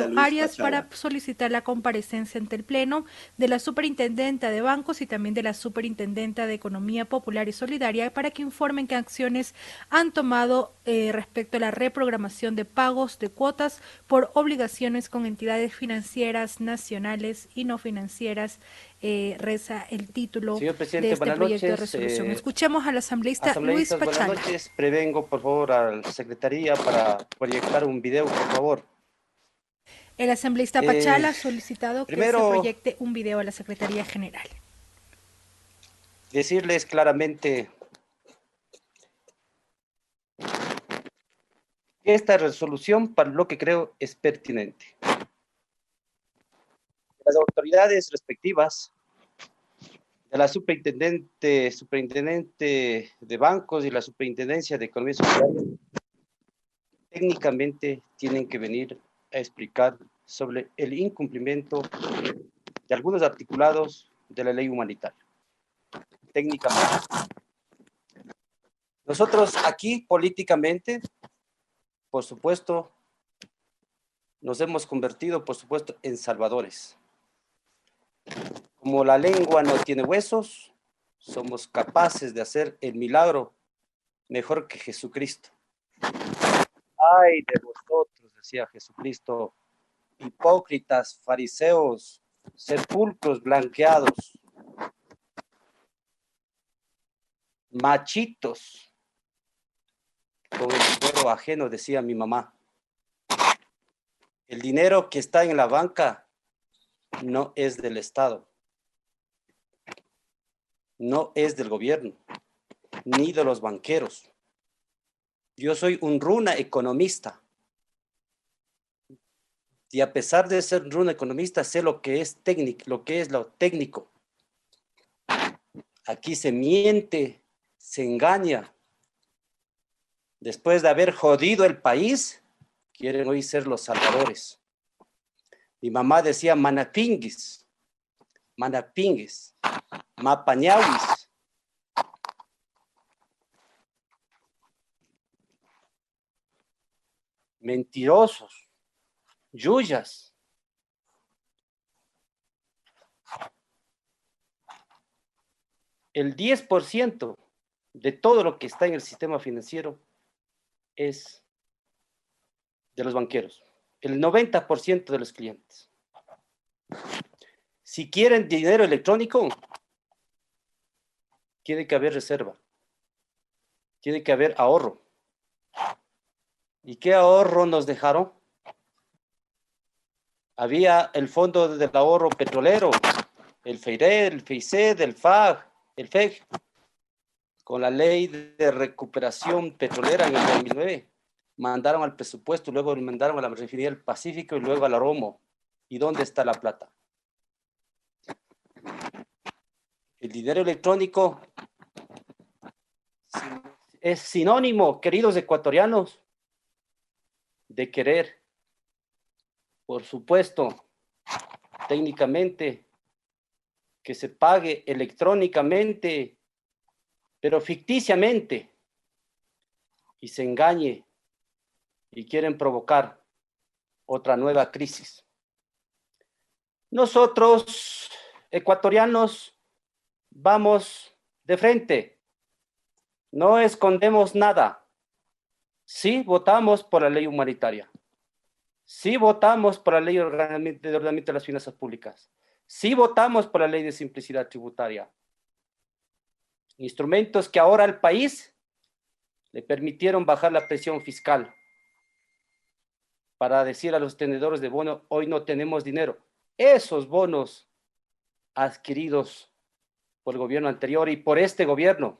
Alberto Luis Arias para Pachala. solicitar la comparecencia ante el Pleno de la Superintendenta de Bancos y también de la Superintendenta de Economía Popular y Solidaria para que informen qué acciones han tomado respecto a la reprogramación de pagos de cuotas por obligaciones con entidades financieras nacionales y no financieras, reza el título Señor de presidente, este buenas proyecto de noches. resolución. Escuchemos al asambleísta Luis Asambleístas, buenas Pachala. noches. Prevengo, por favor, a la Secretaría para proyectar un video, por favor. El asambleísta Eh, Pachala ha solicitado que se Primero, proyecte un video a la Secretaría General. decirles claramente que esta resolución, para lo que creo, es pertinente. Las autoridades respectivas de la superintendente de bancos y la superintendencia de economía social técnicamente tienen que venir a explicar sobre el incumplimiento de algunos articulados de la ley humanitaria. Técnicamente. Nosotros aquí políticamente, por supuesto, nos hemos convertido, por supuesto, en salvadores. Como la lengua no tiene huesos, somos capaces de hacer el milagro mejor que Jesucristo. Ay de vosotros, decía Jesucristo, hipócritas, fariseos, sepulcros blanqueados, machitos, con el dinero ajeno, decía mi mamá. El dinero que está en la banca no es del Estado, no es del gobierno, ni de los banqueros. Yo soy un runa economista. Y a pesar de ser un runa economista, sé lo que es técnico, lo que es lo técnico. Aquí se miente, se engaña. Después de haber jodido el país, quieren hoy ser los salvadores. Mi mamá decía manapinguis, manapinguis, mapañawis. Mentirosos, yuyas. El 10% de todo lo que está en el sistema financiero es de los banqueros. El 90% de los clientes. Si quieren dinero electrónico, tiene que haber reserva. Tiene que haber ahorro. ¿Y qué ahorro nos dejaron? Había el Fondo del Ahorro Petrolero, el FEIRE, el FEICED, el FAG, el FEG, con la ley de recuperación petrolera en el 2009. Mandaron al presupuesto, luego mandaron a la refinería del Pacífico y luego a la Romo. ¿Y dónde está la plata? El dinero electrónico es sinónimo, queridos ecuatorianos, de querer. Por supuesto, técnicamente, que se pague electrónicamente, pero ficticiamente, y se engañe, y quieren provocar otra nueva crisis. Nosotros, ecuatorianos, vamos de frente, no escondemos nada. Sí votamos por la ley humanitaria, sí votamos por la ley de ordenamiento de las finanzas públicas, sí votamos por la ley de simplicidad tributaria. Instrumentos que ahora al país le permitieron bajar la presión fiscal para decir a los tenedores de bono, hoy no tenemos dinero. Esos bonos adquiridos por el gobierno anterior y por este gobierno,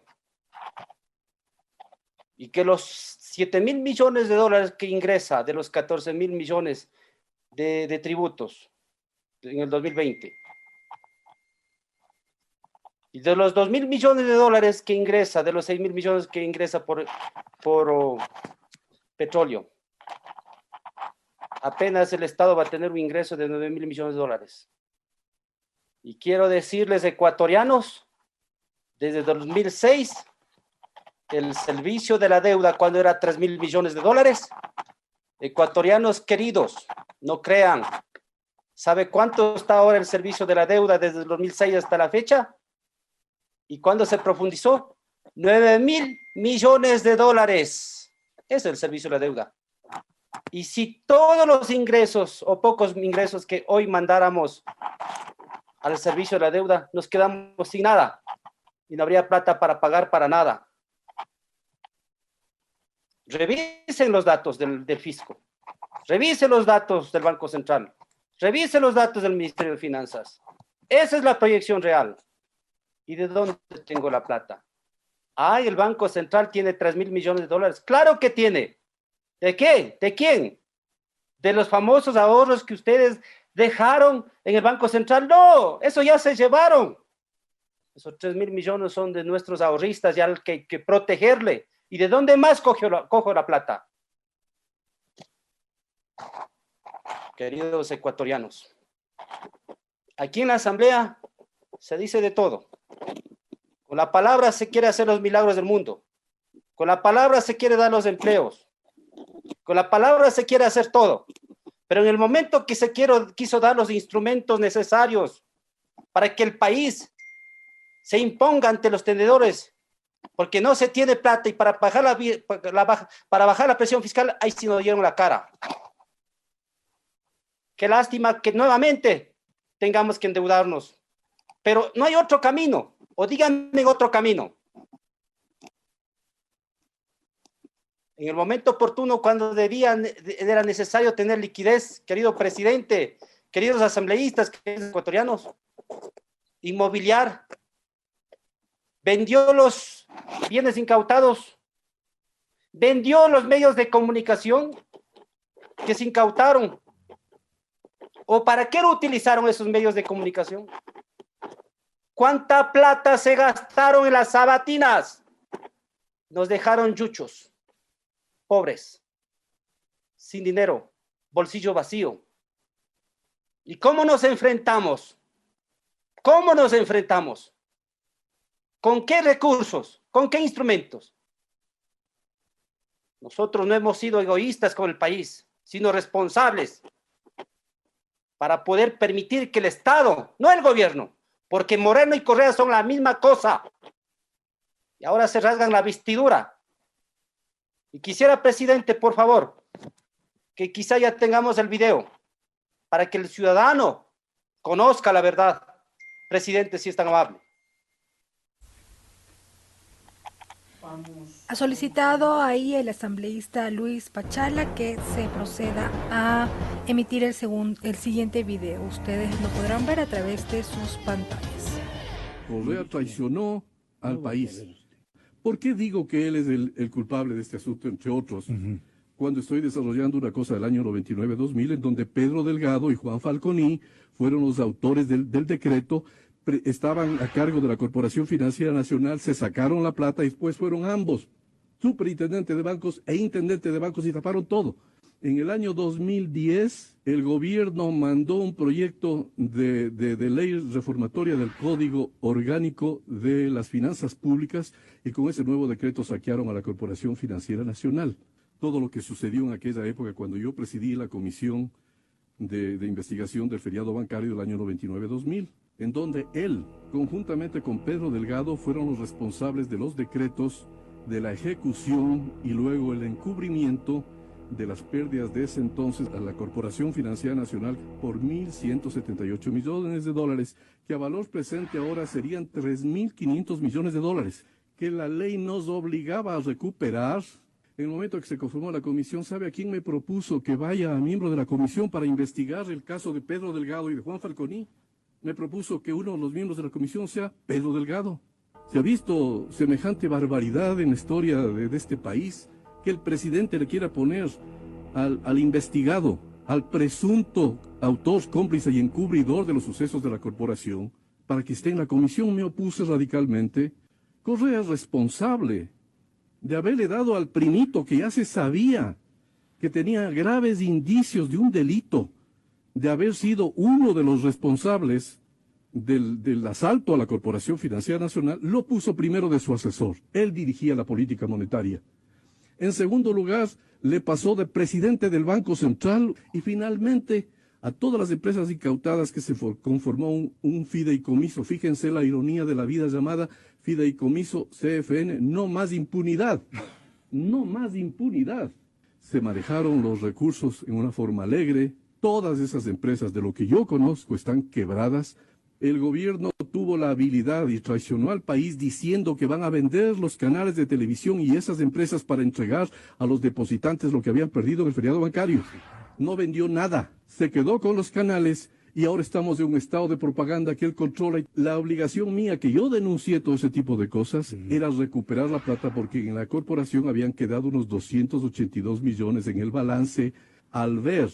y que los 7,000 millones de dólares que ingresa de los 14,000 millones de tributos en el 2020, y de los 2,000 millones de dólares que ingresa, de los 6,000 millones que ingresa por petróleo, apenas el Estado va a tener un ingreso de 9,000 millones de dólares. Y quiero decirles, ecuatorianos, desde 2006, el servicio de la deuda, cuando era 3,000 millones de dólares, Ecuatorianos queridos, no crean. ¿Sabe cuánto está ahora el servicio de la deuda desde el 2006 hasta la fecha? ¿Y cuándo se profundizó? 9.000 millones de dólares. Es el servicio de la deuda. Y si todos los ingresos o pocos ingresos que hoy mandáramos al servicio de la deuda, nos quedamos sin nada y no habría plata para pagar para nada. Revisen los datos del fisco, revisen los datos del Banco Central, revisen los datos del Ministerio de Finanzas. Esa es la proyección real. ¿Y de dónde tengo la plata? Ay, el Banco Central tiene 3.000 millones de dólares. Claro que tiene. ¿De qué? ¿De quién? ¿De los famosos ahorros que ustedes dejaron en el Banco Central? No, eso ya se llevaron. Esos 3.000 millones son de nuestros ahorristas, ya hay que protegerle. ¿Y de dónde más cojo la plata? Queridos ecuatorianos, aquí en la Asamblea se dice de todo. Con la palabra se quiere hacer los milagros del mundo. Con la palabra se quiere dar los empleos. Con la palabra se quiere hacer todo. Pero en el momento que quiso dar los instrumentos necesarios para que el país se imponga ante los tenedores, porque no se tiene plata y para bajar la presión fiscal, ahí sí nos dieron la cara. Qué lástima que nuevamente tengamos que endeudarnos. Pero no hay otro camino. O díganme otro camino. En el momento oportuno, cuando era necesario tener liquidez, querido presidente, queridos asambleístas, queridos ecuatorianos, inmobiliar, vendió los bienes incautados, vendió los medios de comunicación que se incautaron. ¿O para qué lo utilizaron esos medios de comunicación? ¿Cuánta plata se gastaron en las sabatinas? Nos dejaron yuchos, pobres, sin dinero, bolsillo vacío. ¿Y cómo nos enfrentamos? ¿Cómo nos enfrentamos? ¿Con qué recursos? ¿Con qué instrumentos? Nosotros no hemos sido egoístas con el país, sino responsables para poder permitir que el Estado, no el gobierno, porque Moreno y Correa son la misma cosa, y ahora se rasgan la vestidura. Y quisiera, presidente, por favor, que quizá ya tengamos el video, para que el ciudadano conozca la verdad. Presidente, si es tan amable. Ha solicitado ahí el asambleísta Luis Pachala que se proceda a emitir el siguiente video. Ustedes lo podrán ver a través de sus pantallas. Correa traicionó al país. ¿Por qué digo que él es el culpable de este asunto, entre otros? Cuando estoy desarrollando una cosa del año 99-2000, en donde Pedro Delgado y Juan Falconi fueron los autores del decreto, estaban a cargo de la Corporación Financiera Nacional, se sacaron la plata y después fueron ambos superintendente de bancos e intendente de bancos y taparon todo. En el año 2010, el gobierno mandó un proyecto de ley reformatoria del Código Orgánico de las Finanzas Públicas y con ese nuevo decreto saquearon a la Corporación Financiera Nacional. Todo lo que sucedió en aquella época cuando yo presidí la Comisión de Investigación del Feriado Bancario del año 99-2000, en donde él, conjuntamente con Pedro Delgado, fueron los responsables de los decretos, de la ejecución y luego el encubrimiento de las pérdidas de ese entonces a la Corporación Financiera Nacional por 1.178 millones de dólares, que a valor presente ahora serían 3.500 millones de dólares, que la ley nos obligaba a recuperar. En el momento que se conformó la comisión, ¿sabe a quién me propuso que vaya a miembro de la comisión para investigar el caso de Pedro Delgado y de Juan Falconi? Me propuso que uno de los miembros de la comisión sea Pedro Delgado. ¿Se ha visto semejante barbaridad en la historia de este país? Que el presidente le quiera poner al investigado, al presunto autor, cómplice y encubridor de los sucesos de la corporación, para que esté en la comisión. Me opuse radicalmente. Correa es responsable de haberle dado al primito, que ya se sabía que tenía graves indicios de un delito, de haber sido uno de los responsables del asalto a la Corporación Financiera Nacional, lo puso primero de su asesor. Él dirigía la política monetaria. En segundo lugar, le pasó de presidente del Banco Central y finalmente a todas las empresas incautadas que se conformó un fideicomiso. Fíjense la ironía de la vida llamada fideicomiso CFN, no más impunidad, no más impunidad. Se manejaron los recursos en una forma alegre. Todas esas empresas, de lo que yo conozco, están quebradas. El gobierno tuvo la habilidad y traicionó al país diciendo que van a vender los canales de televisión y esas empresas para entregar a los depositantes lo que habían perdido en el feriado bancario. No vendió nada, se quedó con los canales y ahora estamos en un estado de propaganda que él controla. La obligación mía, que yo denuncié todo ese tipo de cosas, era recuperar la plata porque en la corporación habían quedado unos 282 millones en el balance. Al ver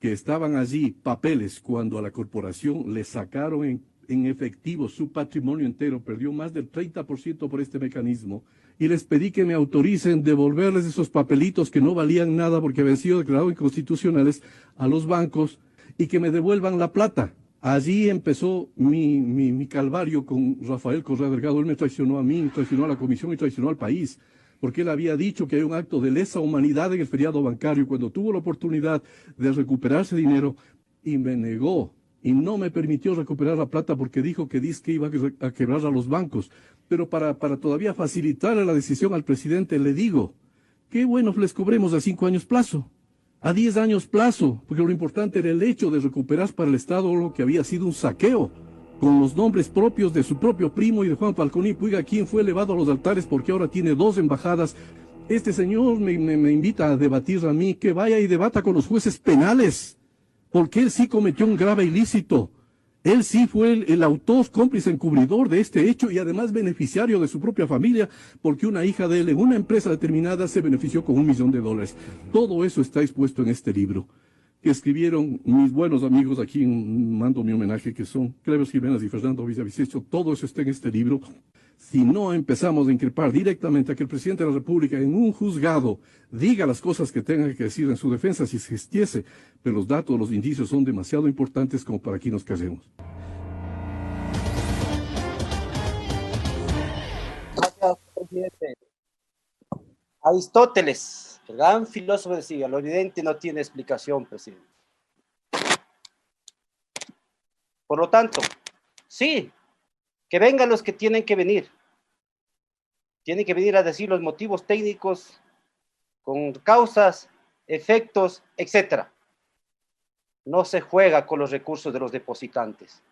que estaban allí papeles cuando a la corporación le sacaron en efectivo su patrimonio entero, perdió más del 30% por este mecanismo, y les pedí que me autoricen devolverles esos papelitos que no valían nada porque habían sido declarados inconstitucionales a los bancos y que me devuelvan la plata. Allí empezó mi calvario con Rafael Correa Delgado. Él me traicionó a mí, traicionó a la comisión y traicionó al país, porque él había dicho que hay un acto de lesa humanidad en el feriado bancario cuando tuvo la oportunidad de recuperarse dinero y me negó y no me permitió recuperar la plata porque dijo que dizque iba a quebrar a los bancos. Pero para todavía facilitarle la decisión al presidente le digo, qué bueno les cobremos a 5 años plazo, a 10 años plazo, porque lo importante era el hecho de recuperar para el Estado lo que había sido un saqueo, con los nombres propios de su propio primo y de Juan Falcón y Puiga, quien fue elevado a los altares porque ahora tiene 2 embajadas. Este señor me invita a debatir a mí, que vaya y debata con los jueces penales, porque él sí cometió un grave ilícito. Él sí fue el autor, cómplice, encubridor de este hecho y además beneficiario de su propia familia, porque una hija de él en una empresa determinada se benefició con $1 millón. Todo eso está expuesto en este libro, que escribieron mis buenos amigos, aquí mando mi homenaje, que son Cleber Jiménez y Fernando Villavicencio. Todo eso está en este libro. Si no empezamos a increpar directamente a que el presidente de la República en un juzgado diga las cosas que tenga que decir en su defensa si se existiese, pero los datos, los indicios son demasiado importantes como para que nos callemos. Gracias, presidente. Aristóteles, el gran filósofo, decía, lo evidente no tiene explicación, presidente. Por lo tanto, sí, que vengan los que tienen que venir. Tienen que venir a decir los motivos técnicos con causas, efectos, etc. No se juega con los recursos de los depositantes.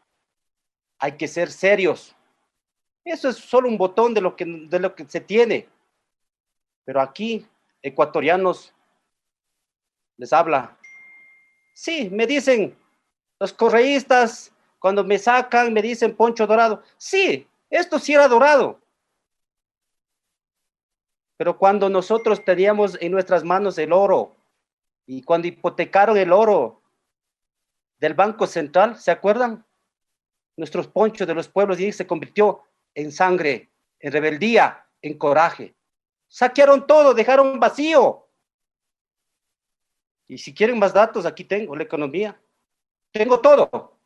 Hay que ser serios. Eso es solo un botón de lo que se tiene. Pero aquí, ecuatorianos, les habla. Sí, me dicen, los correístas, cuando me sacan, me dicen Poncho Dorado. Sí, esto sí era dorado. Pero cuando nosotros teníamos en nuestras manos el oro, y cuando hipotecaron el oro del Banco Central, ¿se acuerdan? Nuestros ponchos de los pueblos y se convirtió en sangre, en rebeldía, en coraje. Saquearon todo, dejaron vacío. Y si quieren más datos, aquí tengo la economía. Tengo todo.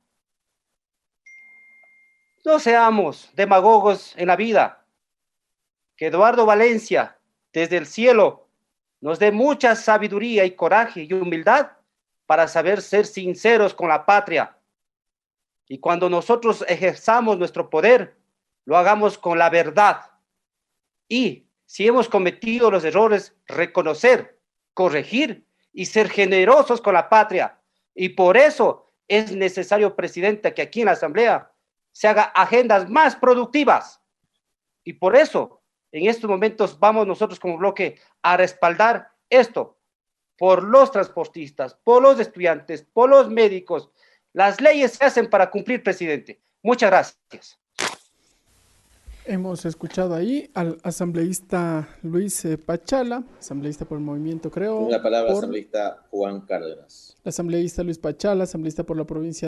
No seamos demagogos en la vida. Que Eduardo Valencia, desde el cielo, nos dé mucha sabiduría y coraje y humildad para saber ser sinceros con la patria. Y cuando nosotros ejerzamos nuestro poder, lo hagamos con la verdad. Y si hemos cometido los errores, reconocer, corregir y ser generosos con la patria. Y por eso es necesario, presidente, que aquí en la Asamblea se haga agendas más productivas. Y por eso, en estos momentos, vamos nosotros como bloque a respaldar esto por los transportistas, por los estudiantes, por los médicos. Las leyes se hacen para cumplir, presidente. Muchas gracias. Hemos escuchado ahí al asambleísta Luis Pachala, asambleísta por el Movimiento Creo. La palabra asambleísta Juan Cárdenas. El asambleísta Luis Pachala, asambleísta por la provincia